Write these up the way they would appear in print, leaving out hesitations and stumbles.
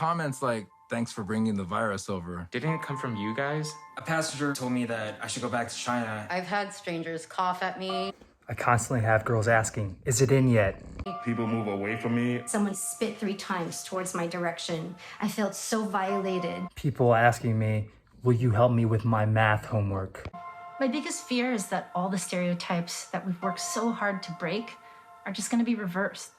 comments like, "Thanks for bringing the virus over." Didn't it come from you guys? A passenger told me that I should go back to China. I've had strangers cough at me. I constantly have girls asking, is it in yet? People move away from me. Someone spit 3 times towards my direction. I felt so violated. People asking me, will you help me with my math homework? My biggest fear is that all the stereotypes that we've worked so hard to break are just going to be reversed.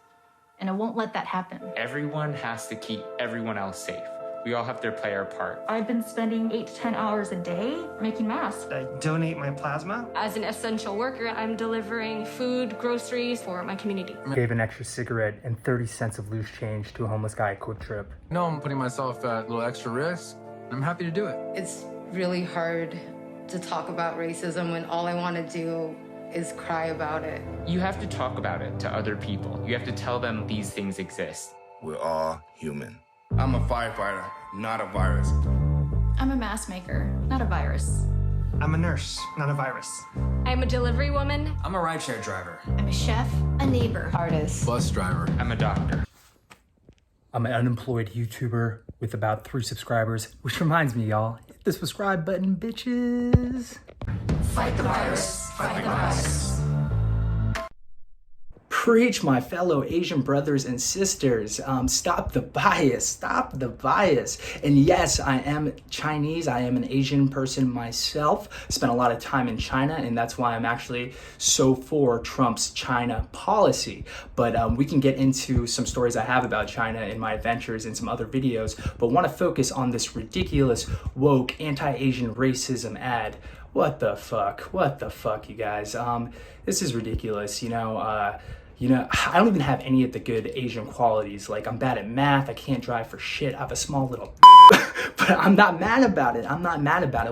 And I won't let that happen. Everyone has to keep everyone else safe. We all have to play our part. I've been spending 8 to 10 hours a day making masks. I donate my plasma. As an essential worker, I'm delivering food, groceries for my community. Gave an extra cigarette and 30 cents of loose change to a homeless guy at Quick Trip. No, I'm putting myself at a little extra risk. I'm happy to do it. It's really hard to talk about racism when all I want to do is cry about it. You have to talk about it to other people. You have to tell them these things exist. We're all human. I'm a firefighter, not a virus. I'm a mask maker, not a virus. I'm a nurse, not a virus. I'm a delivery woman. I'm a rideshare driver. I'm a chef, a neighbor, Artist. Bus driver. I'm a doctor. I'm an unemployed YouTuber with about 3 subscribers, which reminds me, y'all, hit the subscribe button, bitches. Fight the virus, fight the virus. Preach, my fellow Asian brothers and sisters. Stop the bias, stop the bias. And yes, I am Chinese. I am an Asian person myself. Spent a lot of time in China, and that's why I'm actually so for Trump's China policy. But we can get into some stories I have about China in my adventures in some other videos, but want to focus on this ridiculous, woke, anti-Asian racism ad. What the fuck, you guys? This is ridiculous, You know, I don't even have any of the good Asian qualities. Like, I'm bad at math, I can't drive for shit, I have a small little but I'm not mad about it.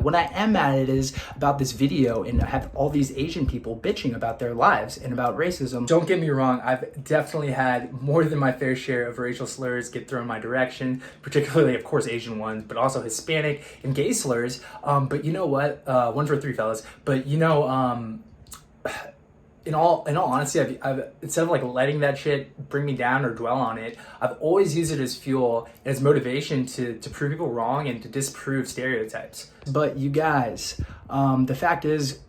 What I am mad at is about this video, and I have all these Asian people bitching about their lives and about racism. Don't get me wrong, I've definitely had more than my fair share of racial slurs get thrown my direction, particularly, of course, Asian ones, but also Hispanic and gay slurs. But you know what? 1 for 3, fellas. But in all honesty, I've instead of like letting that shit bring me down or dwell on it, I've always used it as fuel and as motivation to prove people wrong and to disprove stereotypes. But you guys, the fact is,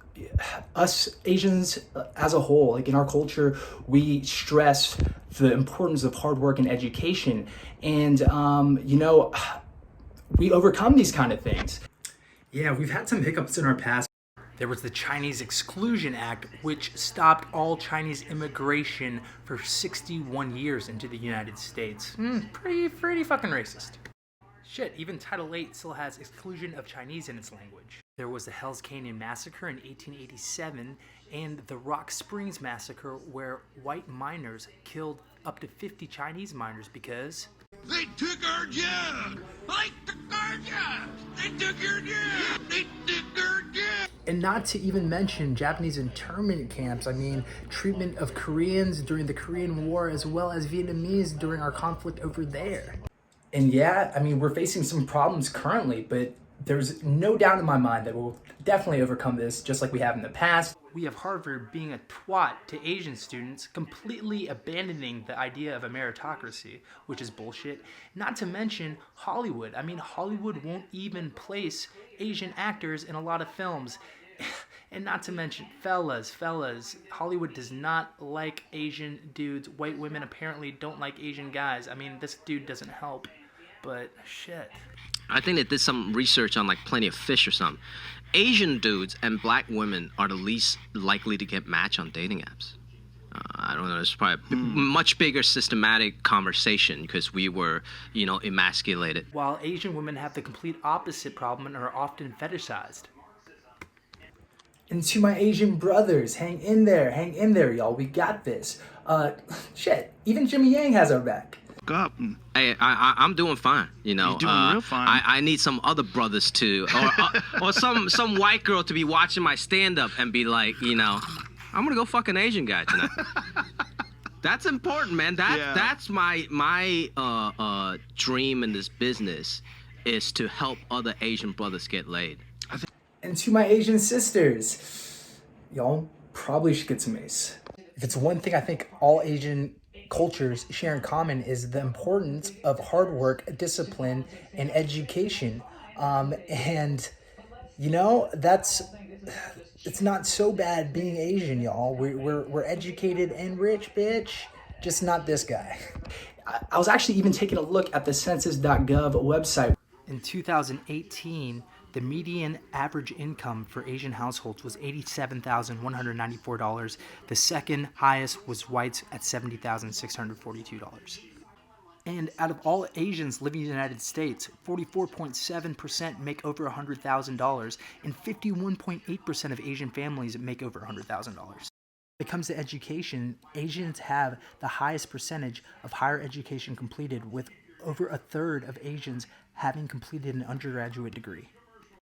us Asians as a whole, like in our culture, we stress the importance of hard work and education, and we overcome these kind of things. Yeah, we've had some hiccups in our past. There was the Chinese Exclusion Act, which stopped all Chinese immigration for 61 years into the United States. Pretty fucking racist. Shit, even Title VIII still has exclusion of Chinese in its language. There was the Hell's Canyon Massacre in 1887 and the Rock Springs Massacre, where white miners killed up to 50 Chinese miners because they took our jobs! They took our jobs! They took your jobs! They took our jobs! And not to even mention Japanese internment camps. I mean, treatment of Koreans during the Korean War, as well as Vietnamese during our conflict over there. And yeah, I mean, we're facing some problems currently, but there's no doubt in my mind that we'll definitely overcome this, just like we have in the past. We have Harvard being a twat to Asian students, completely abandoning the idea of a meritocracy, which is bullshit. Not to mention Hollywood. I mean, Hollywood won't even place Asian actors in a lot of films. And not to mention, fellas, Hollywood does not like Asian dudes. White women apparently don't like Asian guys. I mean, this dude doesn't help, but shit. I think they did some research on like Plenty of Fish or something. Asian dudes and black women are the least likely to get matched on dating apps. I don't know, it's probably a much bigger systematic conversation because we were, emasculated. While Asian women have the complete opposite problem and are often fetishized. And to my Asian brothers, hang in there, y'all, we got this. Shit, even Jimmy Yang has our back. Up. Hey, I'm doing fine. You're doing real fine. I need some other brothers to, or some white girl to be watching my stand-up and be like, I'm gonna go fuck an Asian guy tonight. That's important, man. That's my dream in this business, is to help other Asian brothers get laid. And to my Asian sisters, y'all probably should get some Ace. If it's one thing I think all Asian cultures share in common is the importance of hard work, discipline, and education. And you know, it's not so bad being Asian, y'all. We're educated and rich, bitch. Just not this guy. I was actually even taking a look at the census.gov website. In 2018, the median average income for Asian households was $87,194. The second highest was whites at $70,642. And out of all Asians living in the United States, 44.7% make over $100,000, and 51.8% of Asian families make over $100,000. When it comes to education, Asians have the highest percentage of higher education completed, with over a third of Asians having completed an undergraduate degree.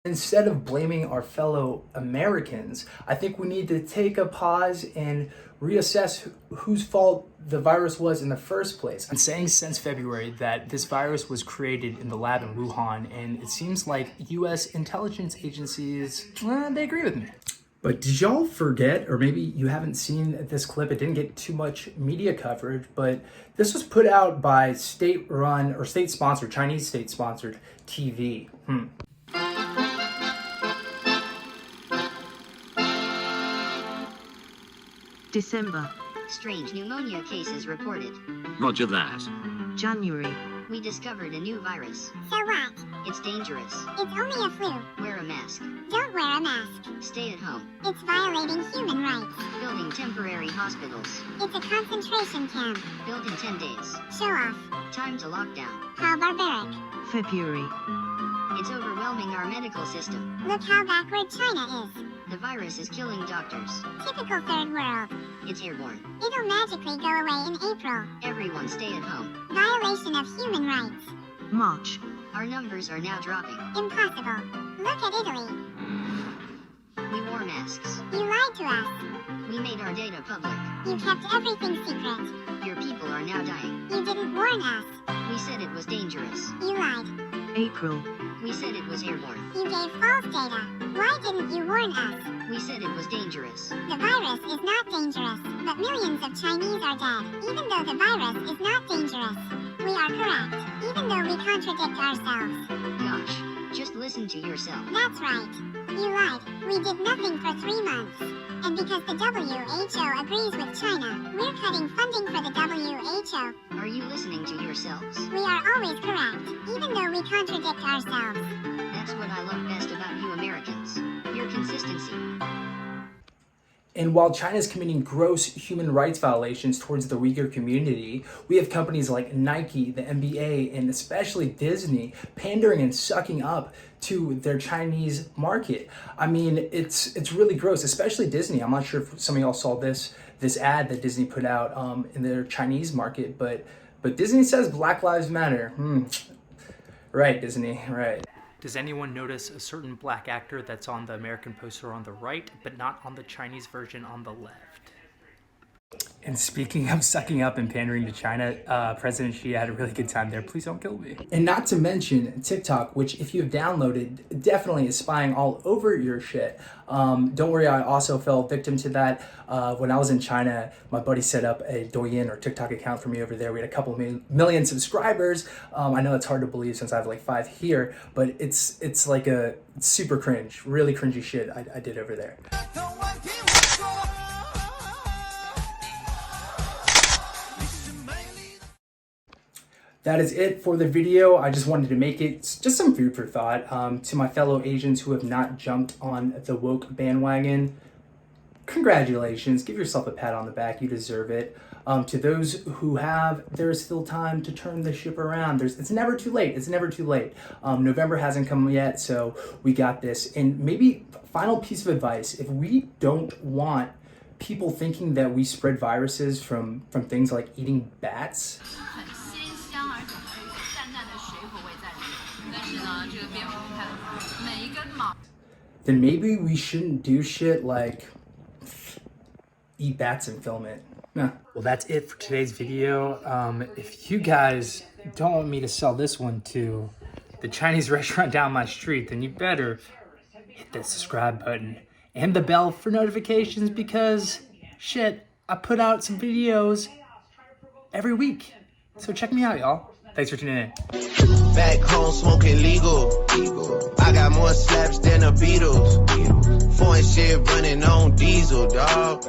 Instead of blaming our fellow Americans, I think we need to take a pause and reassess whose fault the virus was in the first place. I'm saying since February that this virus was created in the lab in Wuhan, and it seems like US intelligence agencies, they agree with me. But did y'all forget, or maybe you haven't seen this clip, it didn't get too much media coverage, but this was put out by state-run or state-sponsored, Chinese state-sponsored TV. December. Strange pneumonia cases reported. Roger that. January. We discovered a new virus. So what? It's dangerous. It's only a flu. Wear a mask. Don't wear a mask. Stay at home. It's violating human rights. Building temporary hospitals. It's a concentration camp. Built in 10 days. Show off. Time to lock down. How barbaric. February. It's overwhelming our medical system. Look how backward China is. The virus is killing doctors. Typical third world. It's airborne. It'll magically go away in April. Everyone stay at home. Violation of human rights. March. Our numbers are now dropping. Impossible. Look at Italy. We wore masks. You lied to us. We made our data public. You kept everything secret. Your people are now dying. You didn't warn us. We said it was dangerous. You lied. April. We said it was airborne. You gave false data. Why didn't you warn us? We said it was dangerous. The virus is not dangerous, but millions of Chinese are dead. Even though the virus is not dangerous, we are correct. Even though we contradict ourselves. Gosh, just listen to yourself. That's right. You lied. We did nothing for 3 months. And because the WHO agrees with China, we're cutting funding for the WHO. Are you listening to yourselves? We are always correct, even though we contradict ourselves. That's what I love best about you Americans. Your consistency. And while China's committing gross human rights violations towards the Uyghur community, we have companies like Nike, the NBA, and especially Disney pandering and sucking up to their Chinese market. I mean, it's really gross, especially Disney. I'm not sure if some of y'all saw this ad that Disney put out in their Chinese market, but Disney says Black Lives Matter. Right, Disney, right. Does anyone notice a certain black actor that's on the American poster on the right, but not on the Chinese version on the left? And speaking of sucking up and pandering to China, President Xi had a really good time there. Please don't kill me. And not to mention TikTok, which if you've downloaded, definitely is spying all over your shit. Don't worry, I also fell victim to that. When I was in China, my buddy set up a Douyin or TikTok account for me over there. We had a couple million subscribers. I know it's hard to believe since I have like 5 here, but it's like a super cringe, really cringy shit I did over there. That is it for the video. I just wanted to make it just some food for thought to my fellow Asians who have not jumped on the woke bandwagon. Congratulations, give yourself a pat on the back, you deserve it. To those who have, there's still time to turn the ship around. It's never too late, it's never too late. November hasn't come yet, so we got this. And maybe final piece of advice, if we don't want people thinking that we spread viruses from things like eating bats, then maybe we shouldn't do shit like eat bats and film it. Well, that's it for today's video. If you guys don't want me to sell this one to the Chinese restaurant down my street, then you better hit that subscribe button and the bell for notifications, because shit, I put out some videos every week. So check me out, y'all. Thanks for tuning in. Back home smoking legal. I got more slaps than the Beatles. Foreign shit running on diesel, dog.